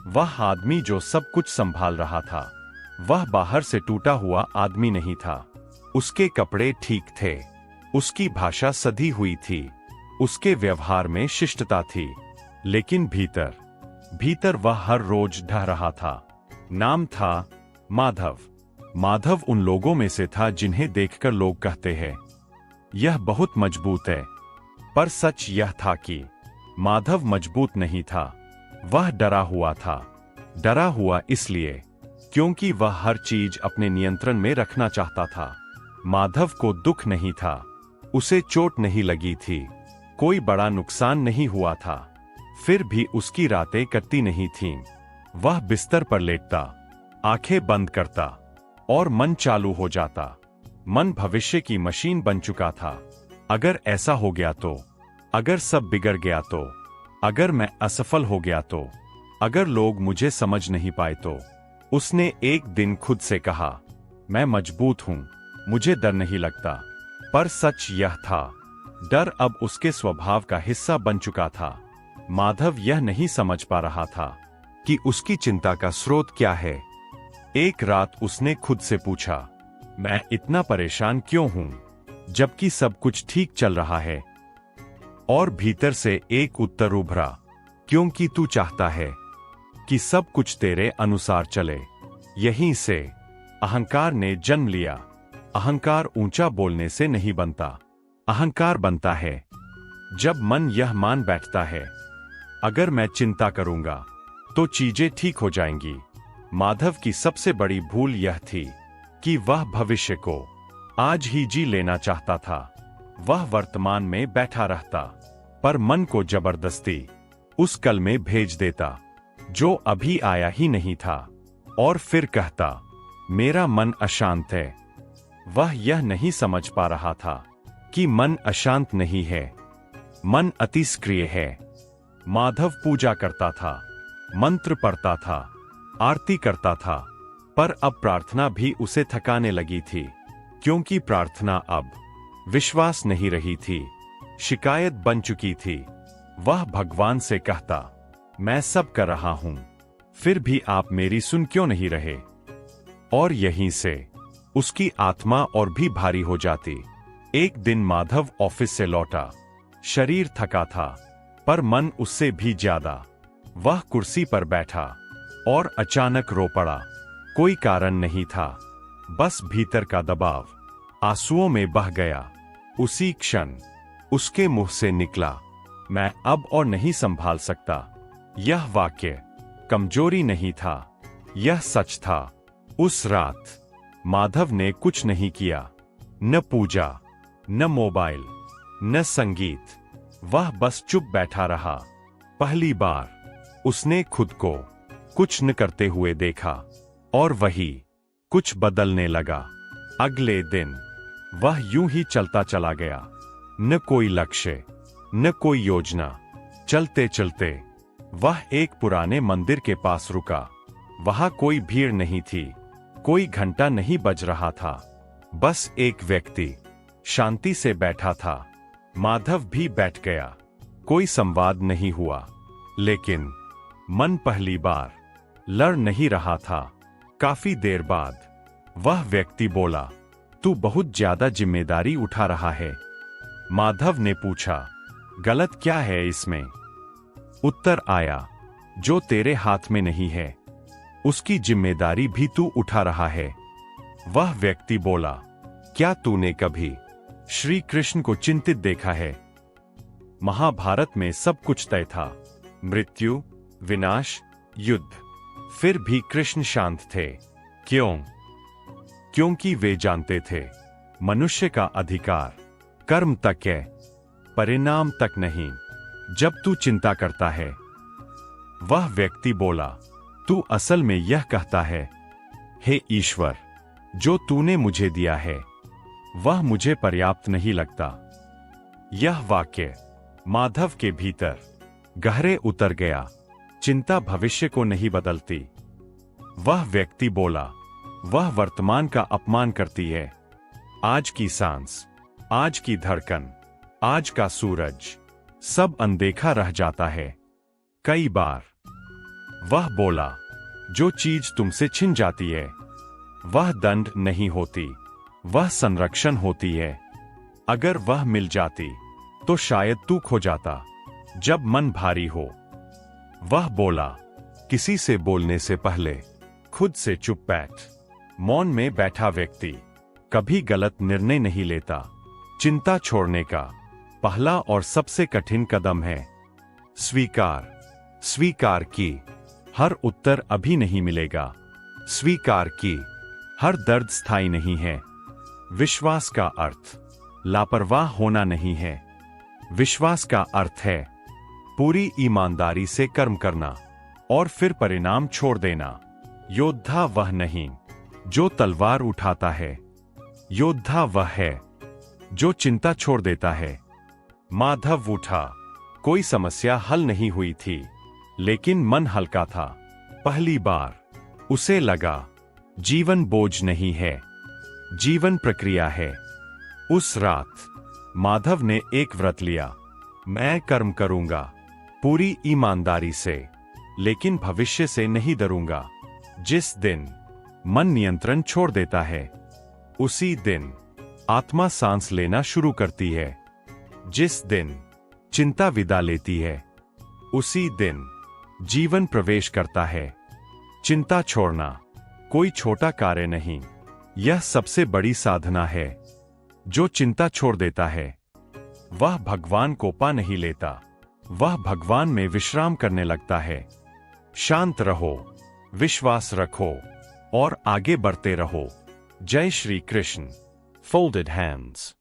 वह आदमी जो सब कुछ संभाल रहा था, वह बाहर से टूटा हुआ आदमी नहीं था। उसके कपड़े ठीक थे, उसकी भाषा सधी हुई थी, उसके व्यवहार में शिष्टता थी, लेकिन भीतर भीतर वह हर रोज ढह रहा था। नाम था माधव। माधव उन लोगों में से था जिन्हें देखकर लोग कहते हैं, यह बहुत मजबूत है। पर सच यह था कि माधव मजबूत नहीं था, वह डरा हुआ था। डरा हुआ इसलिए क्योंकि वह हर चीज अपने नियंत्रण में रखना चाहता था। माधव को दुख नहीं था, उसे चोट नहीं लगी थी, कोई बड़ा नुकसान नहीं हुआ था। फिर भी उसकी रातें कटती नहीं थीं। वह बिस्तर पर लेटता, आंखें बंद करता और मन चालू हो जाता। मन भविष्य की मशीन बन चुका था। अगर ऐसा हो गया तो, अगर सब बिगड़ गया तो, अगर मैं असफल हो गया तो, अगर लोग मुझे समझ नहीं पाए तो। उसने एक दिन खुद से कहा, मैं मजबूत हूं, मुझे डर नहीं लगता। पर सच यह था, डर अब उसके स्वभाव का हिस्सा बन चुका था। माधव यह नहीं समझ पा रहा था कि उसकी चिंता का स्रोत क्या है। एक रात उसने खुद से पूछा, मैं इतना परेशान क्यों हूं, जबकि सब कुछ ठीक चल रहा है? और भीतर से एक उत्तर उभरा, क्योंकि तू चाहता है कि सब कुछ तेरे अनुसार चले। यहीं से अहंकार ने जन्म लिया। अहंकार ऊंचा बोलने से नहीं बनता, अहंकार बनता है जब मन यह मान बैठता है, अगर मैं चिंता करूंगा तो चीजें ठीक हो जाएंगी। माधव की सबसे बड़ी भूल यह थी कि वह भविष्य को आज ही जी लेना चाहता था। वह वर्तमान में बैठा रहता, पर मन को जबरदस्ती उस कल में भेज देता जो अभी आया ही नहीं था, और फिर कहता, मेरा मन अशांत है। वह यह नहीं समझ पा रहा था कि मन अशांत नहीं है, मन अति सक्रिय है। माधव पूजा करता था, मंत्र पढ़ता था, आरती करता था, पर अब प्रार्थना भी उसे थकाने लगी थी, क्योंकि प्रार्थना अब विश्वास नहीं रही थी, शिकायत बन चुकी थी। वह भगवान से कहता, मैं सब कर रहा हूं, फिर भी आप मेरी सुन क्यों नहीं रहे? और यहीं से उसकी आत्मा और भी भारी हो जाती। एक दिन माधव ऑफिस से लौटा, शरीर थका था, पर मन उससे भी ज्यादा। वह कुर्सी पर बैठा और अचानक रो पड़ा। कोई कारण नहीं था, बस भीतर का दबाव आंसुओं में बह गया। उसी क्षण उसके मुंह से निकला, मैं अब और नहीं संभाल सकता। यह वाक्य कमजोरी नहीं था, यह सच था। उस रात माधव ने कुछ नहीं किया, न पूजा, न मोबाइल, न संगीत। वह बस चुप बैठा रहा। पहली बार उसने खुद को कुछ न करते हुए देखा, और वही कुछ बदलने लगा। अगले दिन वह यूं ही चलता चला गया, न कोई लक्ष्य, न कोई योजना। चलते चलते वह एक पुराने मंदिर के पास रुका। वहां कोई भीड़ नहीं थी, कोई घंटा नहीं बज रहा था, बस एक व्यक्ति शांति से बैठा था। माधव भी बैठ गया। कोई संवाद नहीं हुआ, लेकिन मन पहली बार लड़ नहीं रहा था। काफी देर बाद वह व्यक्ति बोला, तू बहुत ज्यादा जिम्मेदारी उठा रहा है। माधव ने पूछा, गलत क्या है इसमें? उत्तर आया, जो तेरे हाथ में नहीं है उसकी जिम्मेदारी भी तू उठा रहा है। वह व्यक्ति बोला, क्या तूने कभी श्री कृष्ण को चिंतित देखा है? महाभारत में सब कुछ तय था, मृत्यु, विनाश, युद्ध, फिर भी कृष्ण शांत थे। क्यों? क्योंकि वे जानते थे मनुष्य का अधिकार कर्म तक है, परिणाम तक नहीं। जब तू चिंता करता है, वह व्यक्ति बोला, तू असल में यह कहता है, हे ईश्वर, जो तूने मुझे दिया है वह मुझे पर्याप्त नहीं लगता। यह वाक्य माधव के भीतर गहरे उतर गया। चिंता भविष्य को नहीं बदलती। वह व्यक्ति बोला, वह वर्तमान का अपमान करती है। आज की सांस, आज की धड़कन, आज का सूरज, सब अनदेखा रह जाता है। कई बार वह बोला, जो चीज तुमसे छिन जाती है वह दंड नहीं होती, वह संरक्षण होती है। अगर वह मिल जाती तो शायद तू खो जाता। जब मन भारी हो, वह बोला, किसी से बोलने से पहले खुद से चुप बैठ। मौन में बैठा व्यक्ति कभी गलत निर्णय नहीं लेता। चिंता छोड़ने का पहला और सबसे कठिन कदम है स्वीकार। स्वीकार की हर उत्तर अभी नहीं मिलेगा। स्वीकार की हर दर्द स्थायी नहीं है। विश्वास का अर्थ लापरवाह होना नहीं है। विश्वास का अर्थ है पूरी ईमानदारी से कर्म करना और फिर परिणाम छोड़ देना। योद्धा वह नहीं जो तलवार उठाता है, योद्धा वह है जो चिंता छोड़ देता है। माधव उठा। कोई समस्या हल नहीं हुई थी, लेकिन मन हल्का था। पहली बार उसे लगा जीवन बोझ नहीं है, जीवन प्रक्रिया है। उस रात माधव ने एक व्रत लिया। मैं कर्म करूंगा पूरी ईमानदारी से, लेकिन भविष्य से नहीं डरूंगा। जिस दिन मन नियंत्रण छोड़ देता है, उसी दिन आत्मा सांस लेना शुरू करती है। जिस दिन चिंता विदा लेती है, उसी दिन जीवन प्रवेश करता है। चिंता छोड़ना कोई छोटा कार्य नहीं, यह सबसे बड़ी साधना है। जो चिंता छोड़ देता है वह भगवान को पा नहीं लेता, वह भगवान में विश्राम करने लगता है। शांत रहो, विश्वास रखो और आगे बढ़ते रहो। जय श्री कृष्ण। Folded hands.